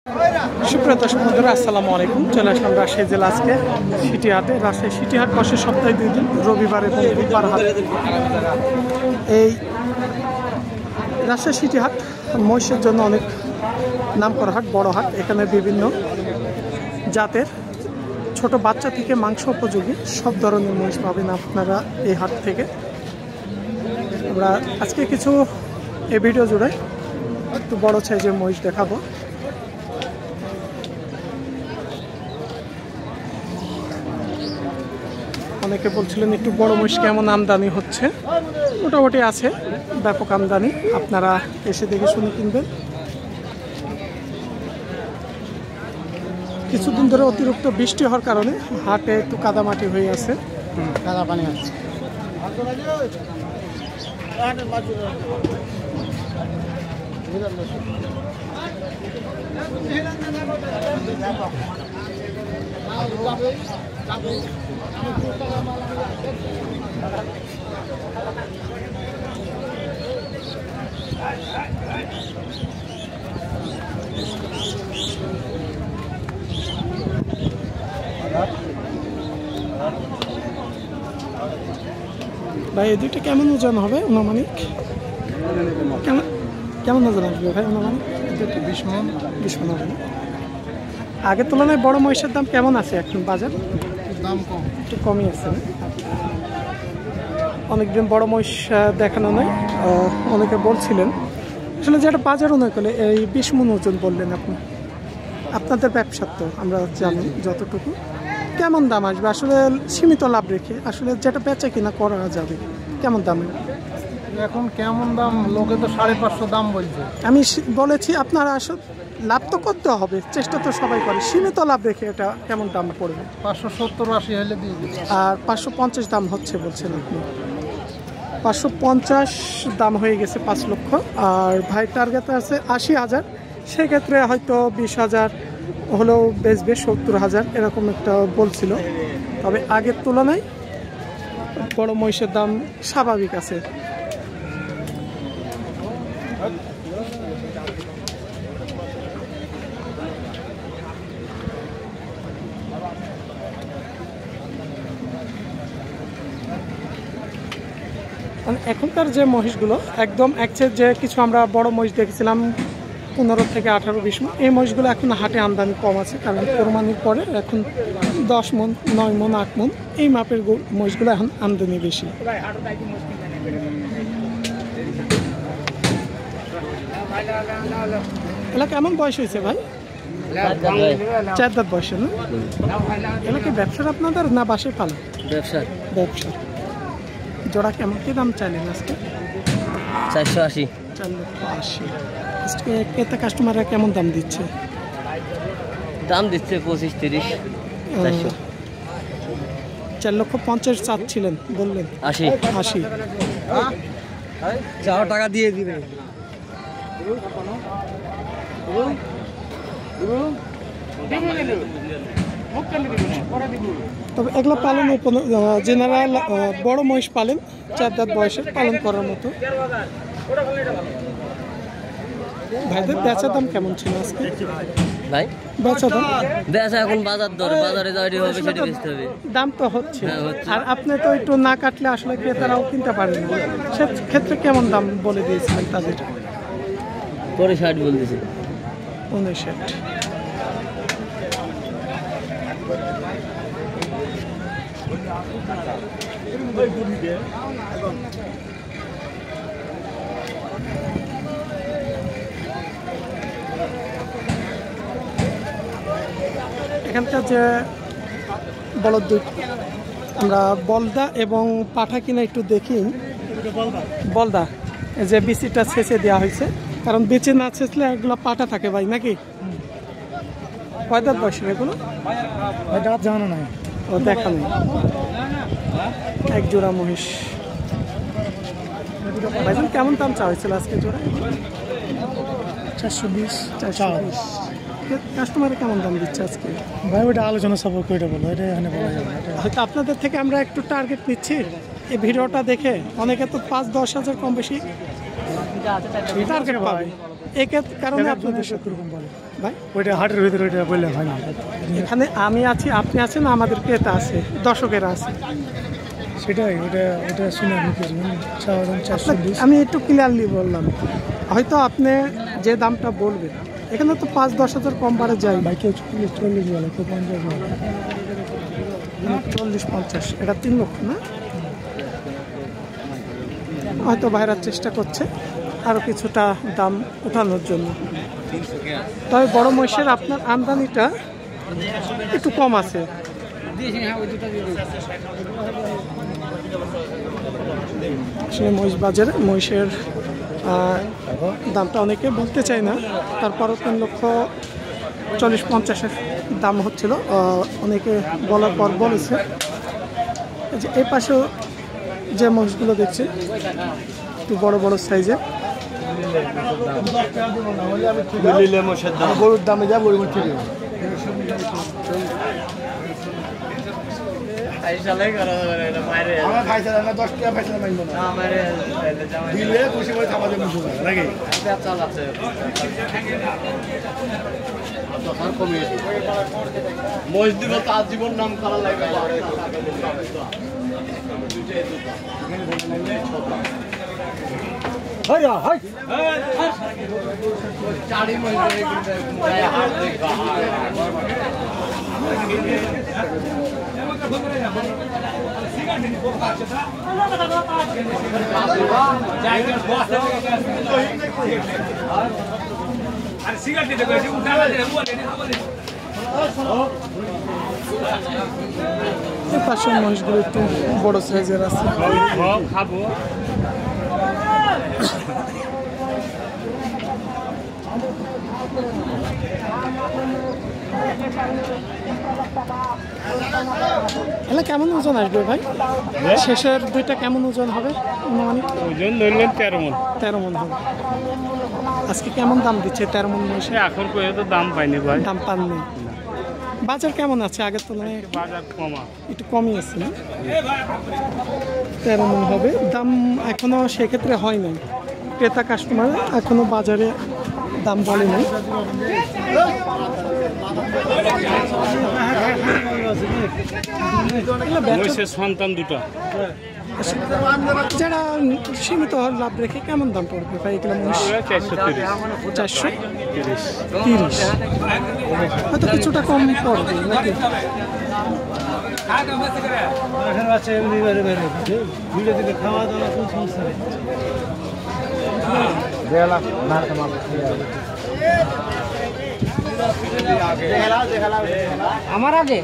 সুপ্রিয় দর্শক বন্ধুরা, আসসালামু আলাইকুম। চলে আসলাম রাজশাহী জেলা আজকে সিটি হাটে। রাজশাহী সিটি হাট বসে সপ্তাহে 2 দিন, রবিবার এবং বুধবার হাট। এই রাজশাহী সিটি হাট মহিষের জন্য অনেক নাম করা হাট, বড় হাট। এখানে বিভিন্ন জাতের ছোট বাচ্চা থেকে মাংস উপযোগী সব ধরনের মহিষ পাবেন আপনারা এই হাট থেকে। আমরা আজকে কিছু এই ভিডিও জুড়ে একটু বড় সাইজের মহিষ দেখাবো। অনেকে বলছিলেন একটু বড় মহিষ কেমন আমদানি হচ্ছে। মোটামুটি আছে, ব্যাপক আমদানি। আপনারা এসে দেখে শুনে কিনবেন। কিছুদিন ধরে অতিরিক্ত বৃষ্টি হওয়ার কারণে হাটে একটু কাদামাটি হয়ে আছে, কাদা পানি আছে। ভাই এই দুইটা কেমন ওজন হবে অনুমানিক? কেমন ওজন আসবে ভাই অনুমানিক? 20 মণ হবে না? আগের তুলনায় বড় মহিষের দাম কেমন আছে এখন বাজার? দাম কম, একটু কমই আছে। অনেকদিন বড় মহিষ দেখানো নয়। অনেকে বলছিলেন আসলে যেটা বাজার অনুযায়ী করলে এই 20 মণ ওজন বললেন আপনি। আপনাদের ব্যবসার তো আমরা জানি যতটুকু, কেমন দাম আসবে আসলে সীমিত লাভ রেখে আসলে যেটা বেচা কিনা করা যাবে কেমন দামে? এখন কেমন দাম? লোকে তো 550 দাম বলছে। আমি বলেছি আপনারা আসলে লাভ তো করতে হবে, চেষ্টা তো সবাই করে। সীমিত লাভ রেখে এটা কেমন দাম পড়বে? 570-80 হলে দিয়ে দিচ্ছি। আর 550 দাম হচ্ছে বলছেন আপনি? 550 দাম হয়ে গেছে 5 লক্ষ। আর ভাই টার্গেট আছে 80,000, সেক্ষেত্রে হয়তো 20,000 হলেও বেচবে, 70,000 এরকম একটা বলছিল। তবে আগের তুলনায় বড় মহিষের দাম স্বাভাবিক আছে। এখনকার যে মহিষগুলো একদম একচেট, যে কিছু আমরা বড় মহিষ দেখেছিলাম 15 থেকে 18-20 মণ, এই মহিষগুলো এখন হাটে আমদানি কম আছে, কারণ কোরবানির পরে এখন 10 মণ, 9 মণ, 8 মণ এই মাপের মহিষগুলো এখন আমদানি বেশি। এলা কেমন বয়স হয়েছে ভাই? 4 দাঁত বয়সে না? এলা কি ব্যবসার আপনাদের না বাসে পালন? ব্যবসা। জোড়া কেমন কি দাম চাইলেন আজকে? 480। 4,80,000। আজকে ক্রেতা কাস্টমাররা কেমন দাম দিচ্ছে? দাম দিচ্ছে 25-30। 4,50,000 চাচ্ছিলেন, বললেন 80। চাও টাকা দিয়ে দিবে। তবে এগুলো পালন জেনারেল বড় মহিষ পালেন 4 দাঁত বয়সে পালন করার মতো। ভাইদের বেচা দাম কেমন ছিল আজকে? ভাই বেচা দাম এখন বাজার দর, বাজারে যাওয়ারই হবে, সেটা বেচতে হবে। দাম তো হচ্ছে, আর আপনি তো একটু না কাটলে আসলে ক্রেতারাও কিনতে পারেন না। সেক্ষেত্রে কেমন দাম বলে দিয়েছিলেন তাদের? পরে 60 বলতেছে। 59। এখানকার যে বলদ দুই, আমরা বলদা এবং পাঠা কিনা একটু দেখি। বলদা যে বিচিটা ছেঁচে দেওয়া হয়েছে, কারণ বেঁচে না ছেঁচলে এগুলো পাঠা থাকে ভাই, নাকি? কয় দাঁত বয়সে এগুলো? দাঁত জানো নাই, ও দেখা নেই। এক জোড়া মহিষ। ভাইজান কেমন দাম চাওয়া হয়েছিল আজকে জোড়া? 420। কাস্টমারে কেমন দাম দিচ্ছে আজকে? ভাই ওইটা আলোচনা সফর করে বলো, এটা এখানে বলা যাবে না। হয়তো আপনাদের থেকে আমরা একটু টার্গেট নিচ্ছি এই ভিডিওটা দেখে। অনেকে তো 5-10 হাজার কম বেশি টার্গেট পাবে এই কারণে আপনাদের সেরকম বলে ভাই ওইটা হাটের ভিতরে ওইটা বললে হয় না। এখানে আমি আছি, আপনি আছেন, আমাদের ক্রেতা আছে, দর্শকেরা আছে। সেটাই ওটা শুনে আমি কিছু 420। আমি একটু ক্লিয়ারলি বললাম, হয়তো আপনি যে দামটা বলবেন এখানে তো 5-10 হাজার কম বাড়ে যায়। ভাই কেউ 40 বলে, কেউ 50 বলে। 40-50 এটা 3 লক্ষ না? হয়তো ভাইরার চেষ্টা করছে আরও কিছুটা দাম উঠানোর জন্য। তবে বড় মহিষের আপনার আমদানিটা একটু কম আছে। আসলে মহিষ বাজারে মহিষের দামটা অনেকে বলতে চায় না, তারপরও 3,40,50-এর দাম হচ্ছিল, অনেকে বলার পর বলেছে। যে এই পাশেও যে মহিষগুলো দেখছি একটু বড় বড় সাইজের, গরুর দামে যা গরু ঠিক মসজিদ আজীবন নাম করা লাগে। পাশের মহিষগুলো একটু বড় সাইজের আছে। এগুলো কেমন ওজন আসবে ভাই? শেষের দুইটা কেমন ওজন হবে? ওজন ধরলেন 13 মণ। 13 মণ হবে। আজকে কেমন দাম দিচ্ছে 13 মণ মহিষে? এখন পর্যন্ত দাম পাইনি ভাই। দাম পাননি। বাজার কেমন আছে আগের তুলনায়? বাজার কমা, একটু কমই আছে না? 13 মণ হবে। দাম এখনো সেক্ষেত্রে হয় নাই, ক্রেতা কাস্টমার এখনো বাজারে দাম বলে নাই। সন্তান দুটো যারা সীমিত লাভ রেখে কেমন দাম পড়বে ভাই এগুলো? 430 হয়তো কিছুটা কম পড়বে নাকি? খাওয়া দাওয়া কোন সমস্যা নেই। আমার আগে